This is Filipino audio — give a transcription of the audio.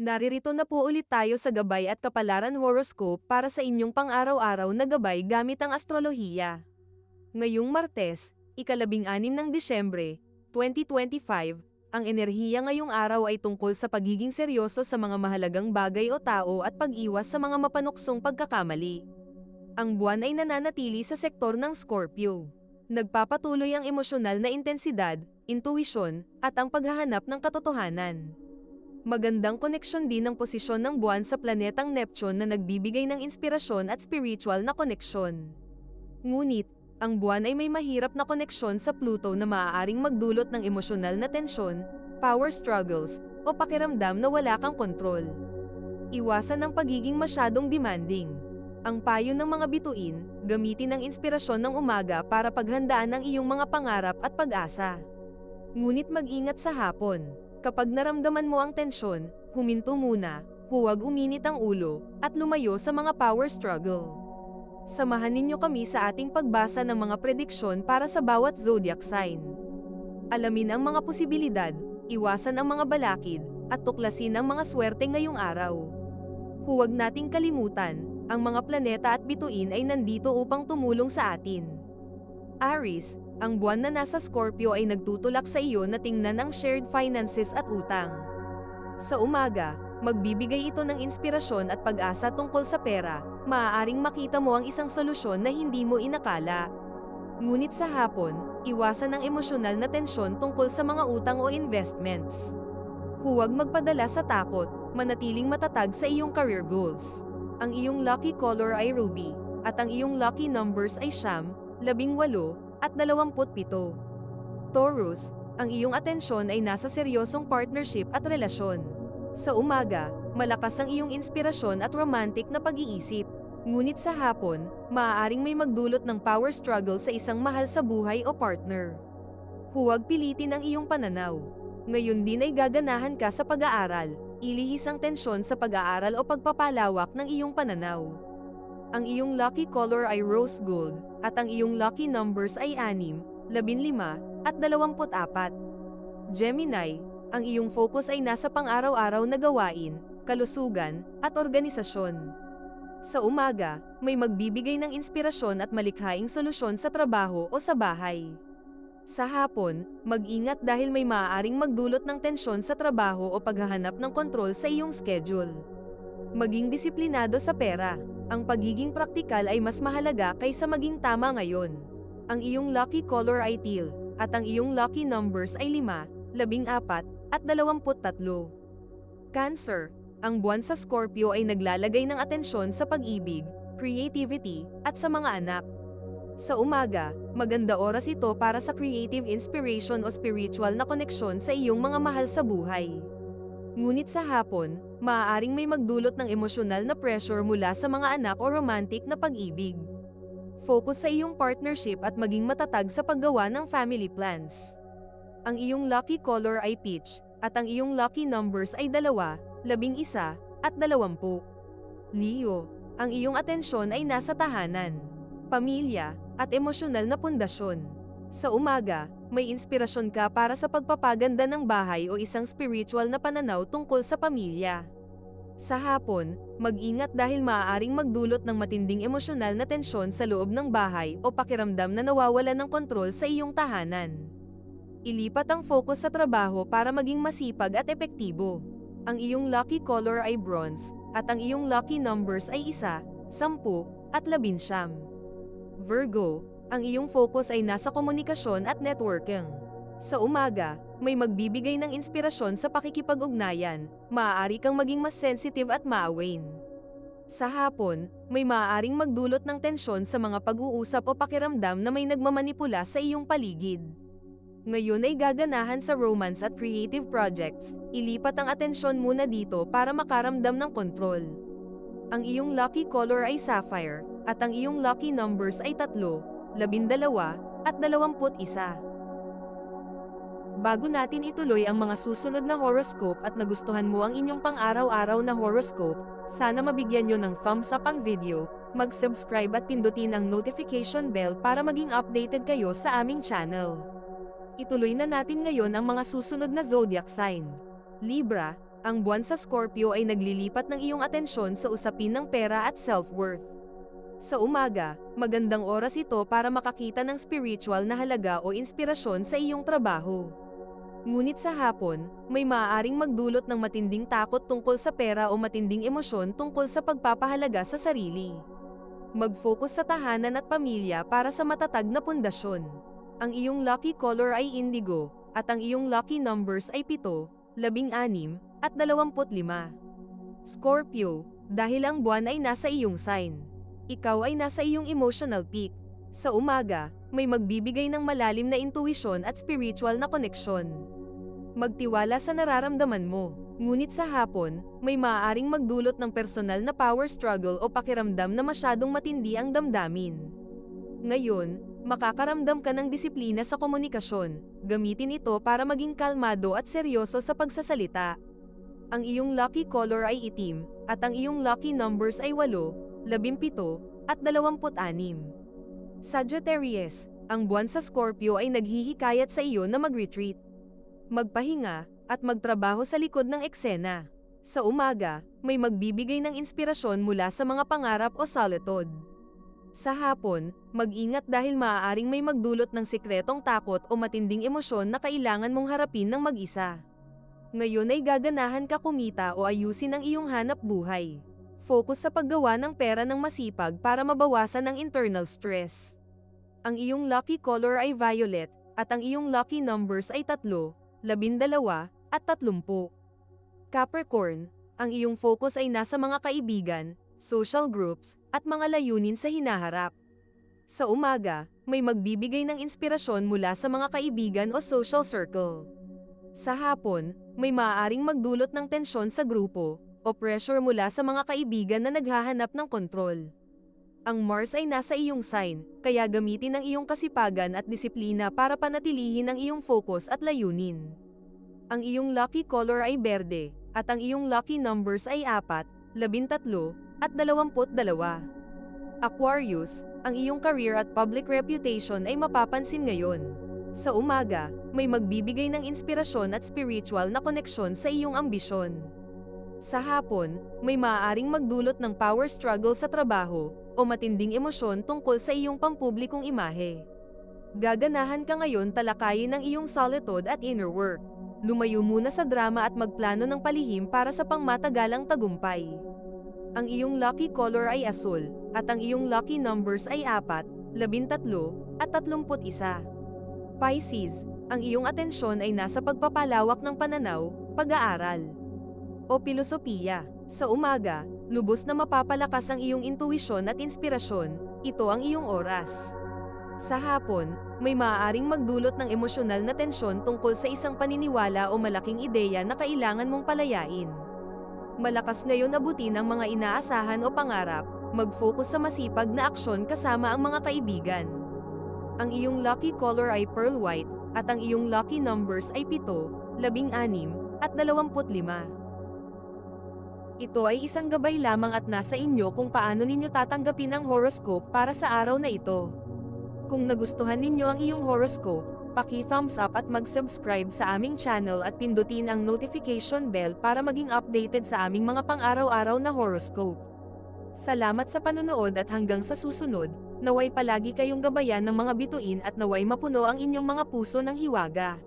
Naririto na po ulit tayo sa Gabay at Kapalaran Horoscope para sa inyong pang-araw-araw na gabay gamit ang astrolohiya. Ngayong Martes, ika-16 ng Disyembre, 2025, ang enerhiya ngayong araw ay tungkol sa pagiging seryoso sa mga mahalagang bagay o tao at pag-iwas sa mga mapanuksong pagkakamali. Ang buwan ay nananatili sa sektor ng Scorpio. Nagpapatuloy ang emosyonal na intensidad, intuisyon, at ang paghahanap ng katotohanan. Magandang koneksyon din ang posisyon ng buwan sa planetang Neptune na nagbibigay ng inspirasyon at spiritual na koneksyon. Ngunit, ang buwan ay may mahirap na koneksyon sa Pluto na maaaring magdulot ng emosyonal na tensyon, power struggles, o pakiramdam na wala kang kontrol. Iwasan ang pagiging masyadong demanding. Ang payo ng mga bituin, gamitin ang inspirasyon ng umaga para paghandaan ang iyong mga pangarap at pag-asa. Ngunit mag-ingat sa hapon. Kapag naramdaman mo ang tensyon, huminto muna, huwag uminit ang ulo, at lumayo sa mga power struggle. Samahan ninyo kami sa ating pagbasa ng mga prediksyon para sa bawat zodiac sign. Alamin ang mga posibilidad, iwasan ang mga balakid, at tuklasin ang mga swerte ngayong araw. Huwag nating kalimutan, ang mga planeta at bituin ay nandito upang tumulong sa atin. Aries, ang buwan na nasa Scorpio ay nagtutulak sa iyo na tingnan ang shared finances at utang. Sa umaga, magbibigay ito ng inspirasyon at pag-asa tungkol sa pera, maaaring makita mo ang isang solusyon na hindi mo inakala. Ngunit sa hapon, iwasan ang emosyonal na tensyon tungkol sa mga utang o investments. Huwag magpadala sa takot, manatiling matatag sa iyong career goals. Ang iyong lucky color ay ruby, at ang iyong lucky numbers ay 9, 18, at 27. Taurus, ang iyong atensyon ay nasa seryosong partnership at relasyon. Sa umaga, malakas ang iyong inspirasyon at romantic na pag-iisip. Ngunit sa hapon, maaaring may magdulot ng power struggle sa isang mahal sa buhay o partner. Huwag pilitin ang iyong pananaw. Ngayon din ay gaganahan ka sa pag-aaral, ilihis ang tensyon sa pag-aaral o pagpapalawak ng iyong pananaw. Ang iyong lucky color ay rose gold, at ang iyong lucky numbers ay 6, 15, at 24. Gemini, ang iyong focus ay nasa pang-araw-araw na gawain, kalusugan, at organisasyon. Sa umaga, may magbibigay ng inspirasyon at malikhaing solusyon sa trabaho o sa bahay. Sa hapon, mag-ingat dahil may maaaring magdulot ng tensyon sa trabaho o paghahanap ng kontrol sa iyong schedule. Maging disiplinado sa pera. Ang pagiging praktikal ay mas mahalaga kaysa maging tama ngayon. Ang iyong lucky color ay teal, at ang iyong lucky numbers ay 5, 14, at 23. Cancer, ang buwan sa Scorpio ay naglalagay ng atensyon sa pag-ibig, creativity, at sa mga anak. Sa umaga, maganda oras ito para sa creative inspiration o spiritual na koneksyon sa iyong mga mahal sa buhay. Ngunit sa hapon, maaaring may magdulot ng emosyonal na pressure mula sa mga anak o romantic na pag-ibig. Focus sa iyong partnership at maging matatag sa paggawa ng family plans. Ang iyong lucky color ay peach, at ang iyong lucky numbers ay 2, 11, at 20. Leo, ang iyong atensyon ay nasa tahanan, pamilya, at emosyonal na pundasyon. Sa umaga, may inspirasyon ka para sa pagpapaganda ng bahay o isang spiritual na pananaw tungkol sa pamilya. Sa hapon, mag-ingat dahil maaaring magdulot ng matinding emosyonal na tensyon sa loob ng bahay o pakiramdam na nawawalan ng kontrol sa iyong tahanan. Ilipat ang focus sa trabaho para maging masipag at epektibo. Ang iyong lucky color ay bronze, at ang iyong lucky numbers ay 1, 10, at 11. Virgo, ang iyong focus ay nasa komunikasyon at networking. Sa umaga, may magbibigay ng inspirasyon sa pakikipag-ugnayan, maaari kang maging mas sensitive at maawain. Sa hapon, may maaaring magdulot ng tensyon sa mga pag-uusap o pakiramdam na may nagmamanipula sa iyong paligid. Ngayon ay gaganahan sa romance at creative projects, ilipat ang atensyon muna dito para makaramdam ng kontrol. Ang iyong lucky color ay sapphire, at ang iyong lucky numbers ay 3, 12, at 21. Bago natin ituloy ang mga susunod na horoscope at nagustuhan mo ang inyong pang-araw-araw na horoscope, sana mabigyan nyo ng thumbs up ang video, mag-subscribe at pindutin ang notification bell para maging updated kayo sa aming channel. Ituloy na natin ngayon ang mga susunod na zodiac sign. Libra, Ang buwan sa Scorpio ay naglilipat ng iyong atensyon sa usapin ng pera at self-worth. Sa umaga, magandang oras ito para makakita ng spiritual na halaga o inspirasyon sa iyong trabaho. Ngunit sa hapon, may maaaring magdulot ng matinding takot tungkol sa pera o matinding emosyon tungkol sa pagpapahalaga sa sarili. Mag-focus sa tahanan at pamilya para sa matatag na pundasyon. Ang iyong lucky color ay indigo, at ang iyong lucky numbers ay 7, 16, at 25. Scorpio, dahil ang buwan ay nasa iyong sign, ikaw ay nasa iyong emotional peak. Sa umaga, may magbibigay ng malalim na intuisyon at spiritual na koneksyon. Magtiwala sa nararamdaman mo, ngunit sa hapon, may maaaring magdulot ng personal na power struggle o pakiramdam na masyadong matindi ang damdamin. Ngayon, makakaramdam ka ng disiplina sa komunikasyon. Gamitin ito para maging kalmado at seryoso sa pagsasalita. Ang iyong lucky color ay itim, at ang iyong lucky numbers ay 8, 17, at 26. Sagittarius, ang buwan sa Scorpio ay naghihikayat sa iyo na mag-retreat, magpahinga, at magtrabaho sa likod ng eksena. Sa umaga, may magbibigay ng inspirasyon mula sa mga pangarap o solitude. Sa hapon, mag-ingat dahil maaaring may magdulot ng sikretong takot o matinding emosyon na kailangan mong harapin ng mag-isa. Ngayon ay gaganahan ka kumita o ayusin ang iyong hanap buhay. Focus sa paggawa ng pera ng masipag para mabawasan ang internal stress. Ang iyong lucky color ay violet, at ang iyong lucky numbers ay 3, 12, at 30. Capricorn, ang iyong focus ay nasa mga kaibigan, social groups, at mga layunin sa hinaharap. Sa umaga, may magbibigay ng inspirasyon mula sa mga kaibigan o social circle. Sa hapon, may maaaring magdulot ng tensyon sa grupo, o pressure mula sa mga kaibigan na naghahanap ng kontrol. Ang Mars ay nasa iyong sign, kaya gamitin ang iyong kasipagan at disiplina para panatilihin ang iyong focus at layunin. Ang iyong lucky color ay berde, at ang iyong lucky numbers ay 4, 13, at 22. Aquarius, ang iyong career at public reputation ay mapapansin ngayon. Sa umaga, may magbibigay ng inspirasyon at spiritual na koneksyon sa iyong ambisyon. Sa hapon, may maaaring magdulot ng power struggle sa trabaho, o matinding emosyon tungkol sa iyong pampublikong imahe. Gaganahan ka ngayon talakayin ang iyong solitude at inner work. Lumayo muna sa drama at magplano ng palihim para sa pangmatagalang tagumpay. Ang iyong lucky color ay asul, at ang iyong lucky numbers ay 4, 13, at 31. Pisces, ang iyong atensyon ay nasa pagpapalawak ng pananaw, pag-aaral, o pilosopiya. Sa umaga, lubos na mapapalakas ang iyong intuisyon at inspirasyon, ito ang iyong oras. Sa hapon, may maaaring magdulot ng emosyonal na tensyon tungkol sa isang paniniwala o malaking ideya na kailangan mong palayain. Malakas ngayon abutin ang mga inaasahan o pangarap, mag-focus sa masipag na aksyon kasama ang mga kaibigan. Ang iyong lucky color ay pearl white, at ang iyong lucky numbers ay 7, 16, at 25. Ito ay isang gabay lamang at nasa inyo kung paano ninyo tatanggapin ang horoscope para sa araw na ito. Kung nagustuhan ninyo ang iyong horoscope, paki-thumbs up at mag-subscribe sa aming channel at pindutin ang notification bell para maging updated sa aming mga pang-araw-araw na horoscope. Salamat sa panonood at hanggang sa susunod. Naway palagi kayong gabayan ng mga bituin at naway mapuno ang inyong mga puso ng hiwaga.